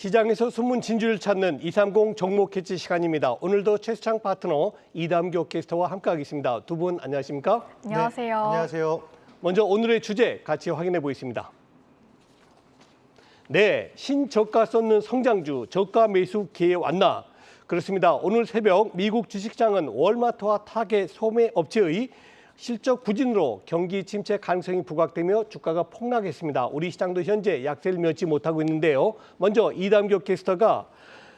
시장에서 숨은 진주를 찾는 230 종목 캐치 시간입니다. 오늘도 최수창 파트너 이담교 캐스터와 함께하겠습니다. 두 분 안녕하십니까? 안녕하세요. 네, 안녕하세요. 먼저 오늘의 주제 같이 확인해 보겠습니다. 네, 신저가 쏟는 성장주, 저가 매수 기회 왔나? 그렇습니다. 오늘 새벽 미국 주식시장은 월마트와 타겟 소매 업체의 실적 부진으로 경기 침체 가능성이 부각되며 주가가 폭락했습니다. 우리 시장도 현재 약세를 면치 못하고 있는데요. 먼저 이담교 캐스터가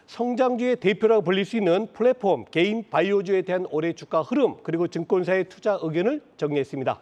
성장주의 대표라고 불릴 수 있는 플랫폼, 개인 바이오주에 대한 올해 주가 흐름, 그리고 증권사의 투자 의견을 정리했습니다.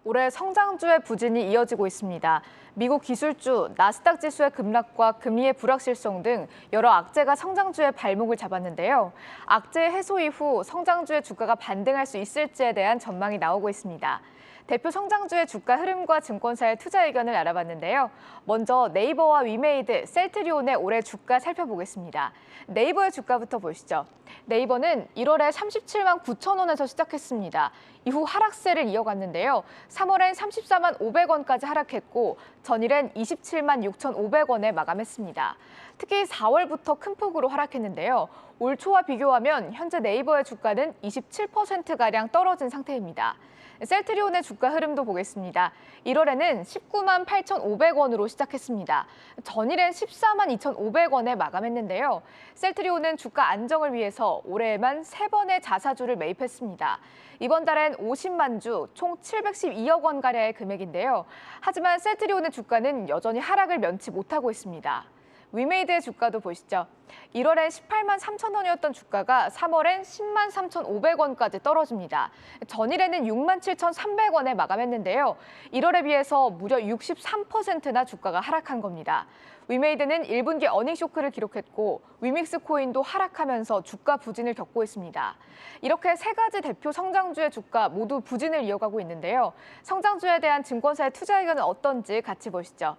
올해 성장주의 부진이 이어지고 있습니다. 미국 기술주, 나스닥 지수의 급락과 금리의 불확실성 등 여러 악재가 성장주의 발목을 잡았는데요. 악재 해소 이후 성장주의 주가가 반등할 수 있을지에 대한 전망이 나오고 있습니다. 대표 성장주의 주가 흐름과 증권사의 투자 의견을 알아봤는데요. 먼저 네이버와 위메이드, 셀트리온의 올해 주가 살펴보겠습니다. 네이버의 주가부터 보시죠. 네이버는 1월에 37만 9천 원에서 시작했습니다. 이후 하락세를 이어갔는데요. 3월엔 34만 500원까지 하락했고 전일엔 27만 6,500원에 마감했습니다. 특히 4월부터 큰 폭으로 하락했는데요. 올 초와 비교하면 현재 네이버의 주가는 27%가량 떨어진 상태입니다. 셀트리온의 주가 흐름도 보겠습니다. 1월에는 19만 8,500원으로 시작했습니다. 전일엔 14만 2,500원에 마감했는데요. 셀트리온은 주가 안정을 위해서 올해에만 3번의 자사주를 매입했습니다. 이번 달엔 50만 주, 총 712억 원가량의 금액인데요. 하지만 셀트리온의 주가는 여전히 하락을 면치 못하고 있습니다. 위메이드의 주가도 보시죠. 1월엔 18만 3천 원이었던 주가가 3월엔 10만 3,500원까지 떨어집니다. 전일에는 6만 7,300원에 마감했는데요. 1월에 비해서 무려 63%나 주가가 하락한 겁니다. 위메이드는 1분기 어닝 쇼크를 기록했고 위믹스 코인도 하락하면서 주가 부진을 겪고 있습니다. 이렇게 세 가지 대표 성장주의 주가 모두 부진을 이어가고 있는데요. 성장주에 대한 증권사의 투자 의견은 어떤지 같이 보시죠.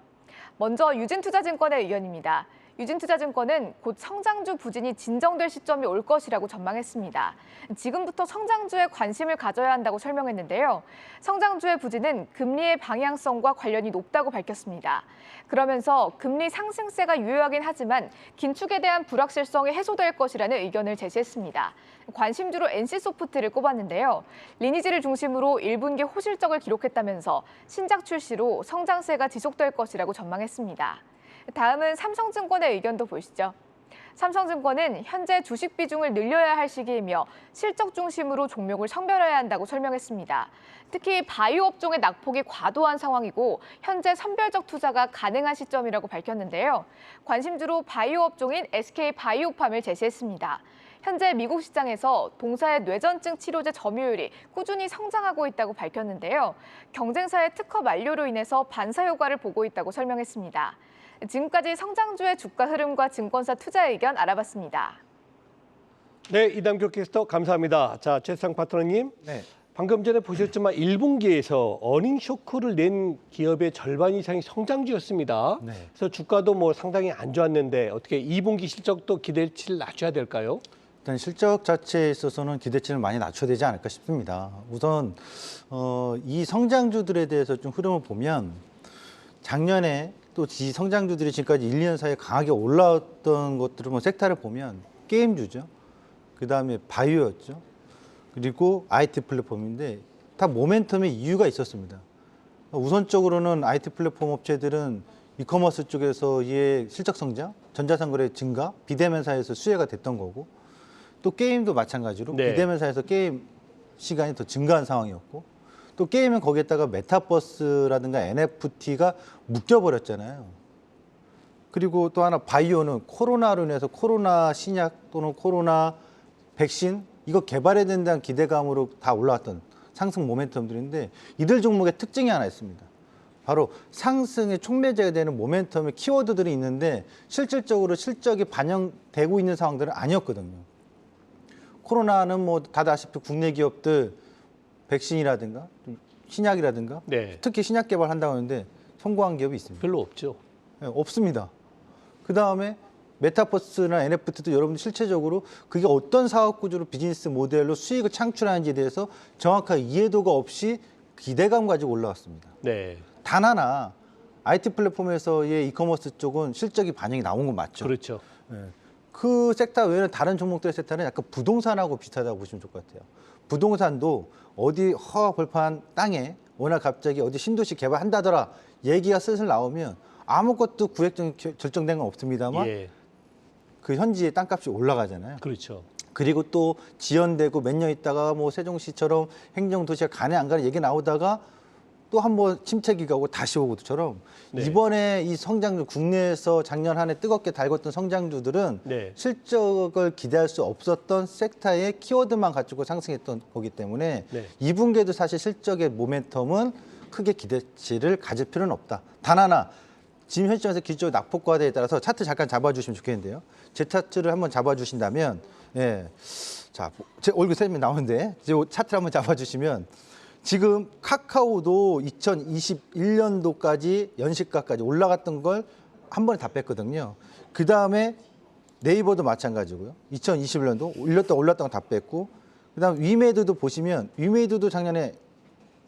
먼저 유진투자증권의 의견입니다. 유진투자증권은 곧 성장주 부진이 진정될 시점이 올 것이라고 전망했습니다. 지금부터 성장주에 관심을 가져야 한다고 설명했는데요. 성장주의 부진은 금리의 방향성과 관련이 높다고 밝혔습니다. 그러면서 금리 상승세가 유효하긴 하지만 긴축에 대한 불확실성이 해소될 것이라는 의견을 제시했습니다. 관심주로 NC소프트를 꼽았는데요. 리니지를 중심으로 1분기 호실적을 기록했다면서 신작 출시로 성장세가 지속될 것이라고 전망했습니다. 다음은 삼성증권의 의견도 보시죠. 삼성증권은 현재 주식 비중을 늘려야 할 시기이며 실적 중심으로 종목을 선별해야 한다고 설명했습니다. 특히 바이오 업종의 낙폭이 과도한 상황이고 현재 선별적 투자가 가능한 시점이라고 밝혔는데요. 관심주로 바이오 업종인 SK바이오팜을 제시했습니다. 현재 미국 시장에서 동사의 뇌전증 치료제 점유율이 꾸준히 성장하고 있다고 밝혔는데요. 경쟁사의 특허 만료로 인해서 반사 효과를 보고 있다고 설명했습니다. 지금까지 성장주의 주가 흐름과 증권사 투자 의견 알아봤습니다. 네, 이담교 캐스터 감사합니다. 자, 최수창 파트너님. 네. 방금 전에 보셨지만 1분기에서 어닝 쇼크를 낸 기업의 절반 이상이 성장주였습니다. 네. 그래서 주가도 뭐 상당히 안 좋았는데 어떻게 2분기 실적도 기대치를 낮춰야 될까요? 일단 실적 자체에 있어서는 기대치를 많이 낮춰야 되지 않을까 싶습니다. 우선 이 성장주들에 대해서 좀 흐름을 보면 작년에 또 이 성장주들이 지금까지 1, 2년 사이에 강하게 올라왔던 것들을 뭐 섹터를 보면 게임주죠. 그다음에 바이오였죠. 그리고 IT 플랫폼인데 다 모멘텀의 이유가 있었습니다. 우선적으로는 IT 플랫폼 업체들은 이커머스 쪽에서의 실적 성장, 전자상거래 증가, 비대면사에서 수혜가 됐던 거고 또 게임도 마찬가지로 네. 비대면사에서 게임 시간이 더 증가한 상황이었고 또 게임은 거기에다가 메타버스라든가 NFT가 묶여버렸잖아요. 그리고 또 하나 바이오는 코로나로 인해서 코로나 신약 또는 코로나 백신 이거 개발해야 된다는 기대감으로 다 올라왔던 상승 모멘텀들인데 이들 종목의 특징이 하나 있습니다. 바로 상승의 촉매제가 되는 모멘텀의 키워드들이 있는데 실질적으로 실적이 반영되고 있는 상황들은 아니었거든요. 코로나는 뭐 다들 아시다시피 국내 기업들 백신이라든가 신약이라든가 네. 특히 신약 개발한다고 하는데 성공한 기업이 있습니다. 별로 없죠. 네, 없습니다. 그다음에 메타버스나 NFT도 여러분들 실체적으로 그게 어떤 사업 구조로 비즈니스 모델로 수익을 창출하는지에 대해서 정확하게 이해도가 없이 기대감 가지고 올라왔습니다. 네. 단 하나 IT 플랫폼에서의 이커머스 쪽은 실적이 반영이 나온 건 맞죠. 그렇죠. 예. 그 섹터 외에는 다른 종목들의 섹터는 약간 부동산하고 비슷하다고 보시면 좋을 것 같아요. 부동산도 어디 허벌판 땅에 워낙 갑자기 어디 신도시 개발한다더라 얘기가 슬슬 나오면 아무것도 구획 결정된 건 없습니다만 예. 그 현지의 땅값이 올라가잖아요. 그렇죠. 그리고 또 지연되고 몇 년 있다가 뭐 세종시처럼 행정도시가 가네 안 가네 얘기 나오다가 또 한번 침체기가 오고 다시 오고처럼 네. 이번에 이 성장주 국내에서 작년 한 해 뜨겁게 달궜던 성장주들은 네. 실적을 기대할 수 없었던 섹터의 키워드만 가지고 상승했던 거기 때문에 네. 2분기에도 사실 실적의 모멘텀은 크게 기대치를 가질 필요는 없다. 단 하나 지금 현 시점에서 기술적 낙폭과대에 따라서 차트 잠깐 잡아주시면 좋겠는데요. 제 차트를 한번 잡아주신다면, 예, 자, 제 얼굴 쌤이 나오는데 제 차트를 한번 잡아주시면 지금 카카오도 2021년도까지 연시가까지 올라갔던 걸 한 번에 다 뺐거든요. 그 다음에 네이버도 마찬가지고요. 2021년도 올랐던 거 다 뺐고, 그다음 위메이드도 보시면 위메이드도 작년에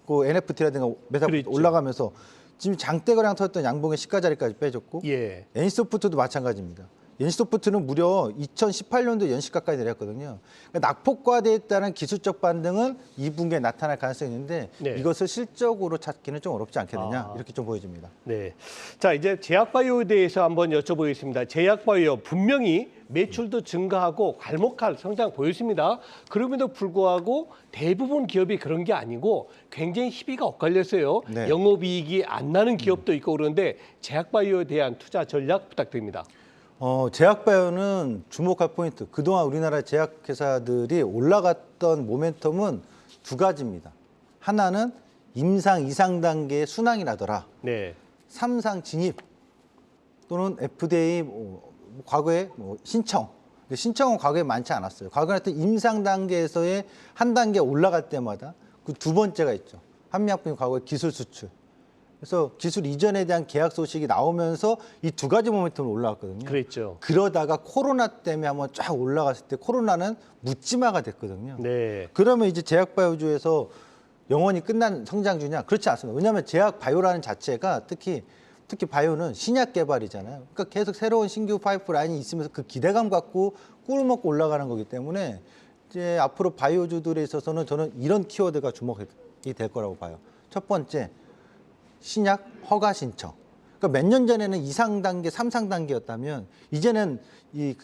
그 NFT라든가 메타 그렇죠. 올라가면서 지금 장대거량 터졌던 양봉의 시가 자리까지 빼줬고, 예. NC소프트도 마찬가지입니다. NC소프트는 무려 2018년도 연시가까지 내렸거든요. 그러니까 낙폭과대에 따른 기술적 반등은 2분기에 나타날 가능성이 있는데 네. 이것을 실적으로 찾기는 좀 어렵지 않겠느냐 이렇게 좀 보여집니다. 네. 자, 이제 제약바이오에 대해서 한번 여쭤보겠습니다. 제약바이오 분명히 매출도 증가하고 괄목할 성장 보였습니다. 그럼에도 불구하고 대부분 기업이 그런 게 아니고 굉장히 희비가 엇갈렸어요. 네. 영업이익이 안 나는 기업도 있고 그런데 제약바이오에 대한 투자 전략 부탁드립니다. 제약바이오는 주목할 포인트. 그동안 우리나라 제약회사들이 올라갔던 모멘텀은 두 가지입니다. 하나는 임상 2상 단계의 순항이 나더라. 네. 3상 진입 또는 FDA 과거에 신청. 근데 신청은 과거에 많지 않았어요. 과거에 하여튼 임상 단계에서의 한 단계 올라갈 때마다 그 두 번째가 있죠. 한미약품이 과거에 기술 수출. 그래서 기술 이전에 대한 계약 소식이 나오면서 이 두 가지 모멘텀으로 올라왔거든요. 그랬죠. 그러다가 코로나 때문에 한번 쫙 올라갔을 때 코로나는 묻지마가 됐거든요. 네. 그러면 이제 제약바이오주에서 영원히 끝난 성장주냐? 그렇지 않습니다. 왜냐하면 제약바이오라는 자체가 특히 바이오는 신약 개발이잖아요. 그러니까 계속 새로운 신규 파이프라인이 있으면서 그 기대감 갖고 꿀 먹고 올라가는 거기 때문에 이제 앞으로 바이오주들에 있어서는 저는 이런 키워드가 주목이 될 거라고 봐요. 첫 번째, 신약 허가 신청. 그러니까 몇 년 전에는 2상 단계, 3상 단계였다면 이제는 이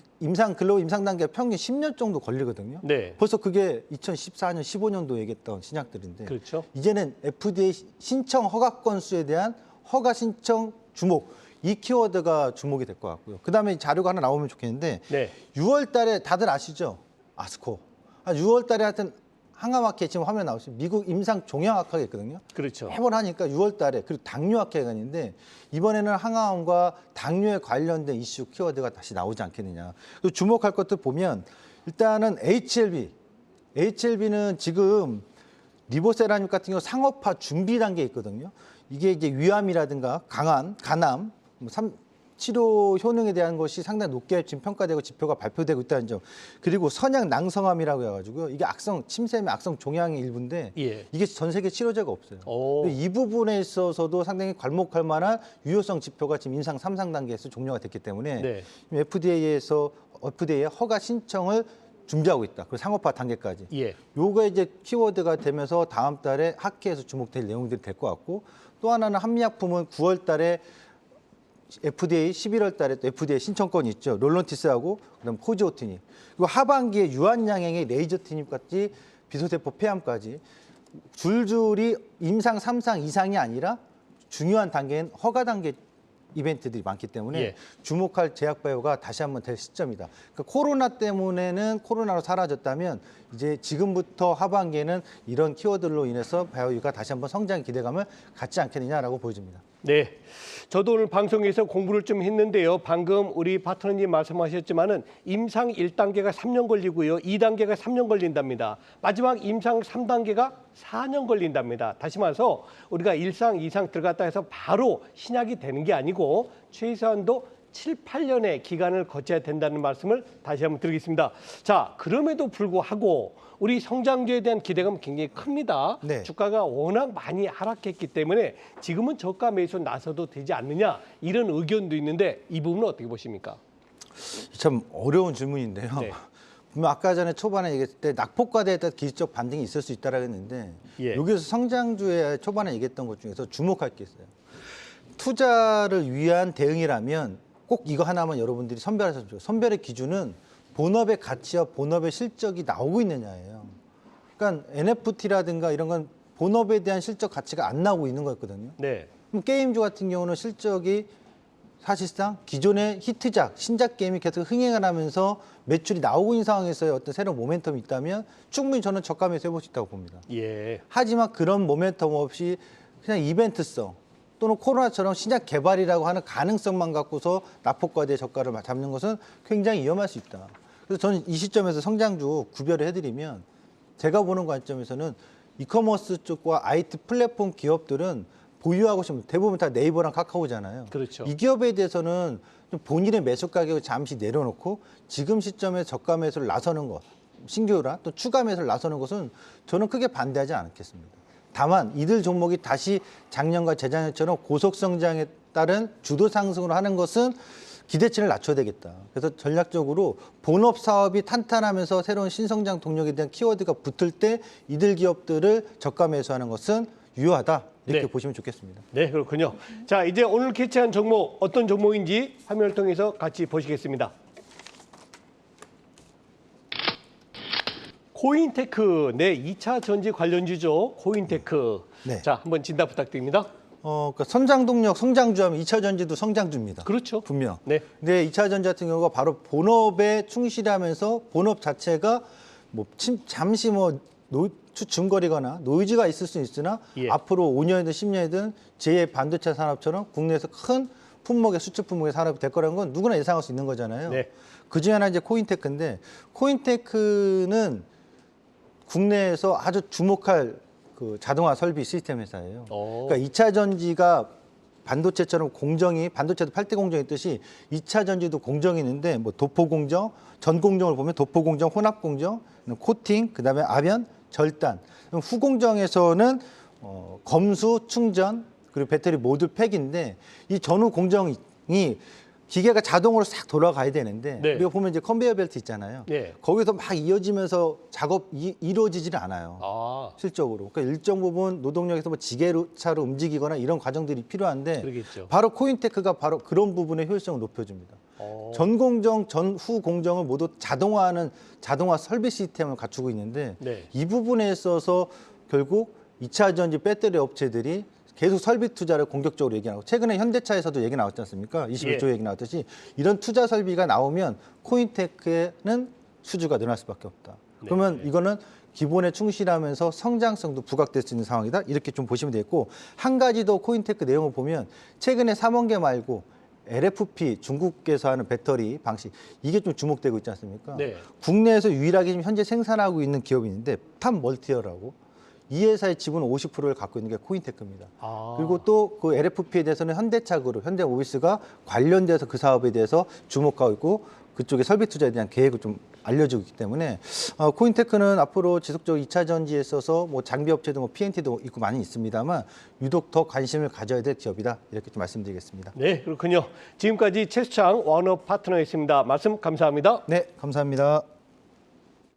글로벌 임상 단계 평균 10년 정도 걸리거든요. 네. 벌써 그게 2014년, 15년도 얘기했던 신약들인데 그렇죠. 이제는 FDA 신청 허가 건수에 대한 허가 신청 주목, 이 키워드가 주목이 될 것 같고요. 그다음에 자료가 하나 나오면 좋겠는데 네. 6월 달에 다들 아시죠? 아스코. 6월 달에 하여튼 항암학회 지금 화면 나오시죠? 미국 임상 종양학회가 있거든요. 그렇죠. 매번 하니까 6월 달에 그리고 당뇨학회가 있는데 이번에는 항암과 당뇨에 관련된 이슈 키워드가 다시 나오지 않겠느냐. 또 주목할 것도 보면 일단은 HLB는 지금 리보세라늄 같은 경우 상업화 준비 단계에 있거든요. 이게 이제 위암이라든가 간암, 치료 효능에 대한 것이 상당히 높게 지금 평가되고 지표가 발표되고 있다는 점. 그리고 선양 낭성암이라고 해가지고요. 이게 침샘의 악성 종양의 일부인데 예. 이게 전 세계 치료제가 없어요. 오. 이 부분에 있어서도 상당히 괄목할 만한 유효성 지표가 지금 임상 3상 단계에서 종료가 됐기 때문에 네. FDA의 허가 신청을 준비하고 있다. 그리고 상업화 단계까지. 예. 요거 이제 키워드가 되면서 다음 달에 학회에서 주목될 내용들이 될 것 같고 또 하나는 한미약품은 9월 달에 FDA 11월 달에 또 FDA 신청권이 있죠. 롤론티스하고 그다음 포지오티닙. 그리고 하반기에 유한양행의 레이저티닙같이 비소세포 폐암까지 줄줄이 임상 3상 이상이 아니라 중요한 단계인 허가 단계 이벤트들이 많기 때문에 예. 주목할 제약바이오가 다시 한번 될 시점이다. 그러니까 코로나 때문에는 코로나로 사라졌다면 이제 지금부터 하반기에는 이런 키워드로 인해서 바이오가 다시 한번 성장 기대감을 갖지 않겠느냐라고 보여집니다. 네, 저도 오늘 방송에서 공부를 좀 했는데요. 방금 우리 파트너님 말씀하셨지만은 임상 1단계가 3년 걸리고요. 2단계가 3년 걸린답니다. 마지막 임상 3단계가 4년 걸린답니다. 다시 말해서 우리가 1상, 2상 들어갔다 해서 바로 신약이 되는 게 아니고 최소한도 7, 8년의 기간을 거쳐야 된다는 말씀을 다시 한번 드리겠습니다. 자, 그럼에도 불구하고 우리 성장주에 대한 기대감은 굉장히 큽니다. 네. 주가가 워낙 많이 하락했기 때문에 지금은 저가 매수 나서도 되지 않느냐 이런 의견도 있는데 이 부분은 어떻게 보십니까? 참 어려운 질문인데요. 네. 분명 아까 전에 초반에 얘기했을 때 낙폭과대에 따라 기술적 반등이 있을 수 있다라고 했는데 예. 여기서 성장주에 초반에 얘기했던 것 중에서 주목할 게 있어요. 투자를 위한 대응이라면 꼭 이거 하나만 여러분들이 선별하셔야 돼요. 선별의 기준은 본업의 가치와 본업의 실적이 나오고 있느냐예요. 그러니까 NFT라든가 이런 건 본업에 대한 실적 가치가 안 나오고 있는 거였거든요. 네. 그럼 게임주 같은 경우는 실적이 사실상 기존의 히트작, 신작 게임이 계속 흥행을 하면서 매출이 나오고 있는 상황에서의 어떤 새로운 모멘텀이 있다면 충분히 저는 저가 매수 해볼 수 있다고 봅니다. 예. 하지만 그런 모멘텀 없이 그냥 이벤트성 또는 코로나처럼 신작 개발이라고 하는 가능성만 갖고서 낙폭과대 저가를 잡는 것은 굉장히 위험할 수 있다. 그래서 저는 이 시점에서 성장주 구별을 해드리면 제가 보는 관점에서는 이커머스 쪽과 IT 플랫폼 기업들은 보유하고 싶은 대부분 다 네이버랑 카카오잖아요. 그렇죠. 이 기업에 대해서는 좀 본인의 매수 가격을 잠시 내려놓고 지금 시점에 저가 매수를 나서는 것, 신규라 또 추가 매수를 나서는 것은 저는 크게 반대하지 않겠습니다. 다만 이들 종목이 다시 작년과 재작년처럼 고속 성장에 따른 주도 상승을 하는 것은 기대치를 낮춰야 되겠다. 그래서 전략적으로 본업 사업이 탄탄하면서 새로운 신성장 동력에 대한 키워드가 붙을 때 이들 기업들을 저가 매수하는 것은 유효하다. 이렇게 네. 보시면 좋겠습니다. 네, 그렇군요. 자, 이제 오늘 캐치한 종목 어떤 종목인지 화면을 통해서 같이 보시겠습니다. 코인테크, 네, 2차 전지 관련주죠. 코인테크. 네. 자, 한번 진단 부탁드립니다. 그러니까 선장 동력, 성장주하면 2차 전지도 성장주입니다. 그렇죠. 분명. 네. 근데 2차 전지 같은 경우가 바로 본업에 충실하면서 본업 자체가 뭐 잠시 뭐 중거리거나 노이즈가 있을 수 있으나 예. 앞으로 5년이든 10년이든 제 반도체 산업처럼 국내에서 큰 품목의 수출 품목의 산업이 될 거라는 건 누구나 예상할 수 있는 거잖아요. 네. 그중에 하나 이제 코인테크인데 코인테크는 국내에서 아주 주목할 그 자동화 설비 시스템 회사예요. 그러니까 2차 전지가 반도체처럼 공정이 반도체도 8대 공정이 있듯이 2차 전지도 공정이 있는데 뭐 도포 공정, 전 공정을 보면 도포 공정, 혼합 공정, 코팅, 그다음에 압연, 절단. 후 공정에서는 검수, 충전, 그리고 배터리 모듈 팩인데 이 전후 공정이 기계가 자동으로 싹 돌아가야 되는데 네. 우리가 보면 이제 컨베이어 벨트 있잖아요. 네. 거기서 막 이어지면서 작업이 이루어지지는 않아요. 아, 실적으로. 그러니까 일정 부분 노동력에서 뭐 지게차로 움직이거나 이런 과정들이 필요한데 그러겠죠. 바로 코인테크가 바로 그런 부분의 효율성을 높여줍니다. 전 공정, 전후 공정을 모두 자동화하는 자동화 설비 시스템을 갖추고 있는데 네. 이 부분에 있어서 결국 2차 전지 배터리 업체들이 계속 설비 투자를 공격적으로 얘기하고 최근에 현대차에서도 얘기 나왔지 않습니까? 21조 예. 얘기 나왔듯이 이런 투자 설비가 나오면 코인테크에는 수주가 늘어날 수밖에 없다. 그러면 네. 이거는 기본에 충실하면서 성장성도 부각될 수 있는 상황이다. 이렇게 좀 보시면 되겠고 한 가지 더 코인테크 내용을 보면 최근에 3원계 말고 LFP 중국에서 하는 배터리 방식 이게 좀 주목되고 있지 않습니까? 네. 국내에서 유일하게 지금 현재 생산하고 있는 기업이 있는데 탑멀티어라고 이 회사의 지분 50%를 갖고 있는 게 코인테크입니다. 아. 그리고 또 그 LFP에 대해서는 현대차 그룹, 현대오비스가 관련돼서 그 사업에 대해서 주목하고 있고 그쪽에 설비 투자에 대한 계획을 좀 알려주고 있기 때문에 코인테크는 앞으로 지속적으로 2차 전지에 있어서 뭐 장비 업체도 뭐 PNT도 있고 많이 있습니다만 유독 더 관심을 가져야 될 기업이다 이렇게 좀 말씀드리겠습니다. 네, 그렇군요. 지금까지 최수창 원업 파트너였습니다. 말씀 감사합니다. 네, 감사합니다.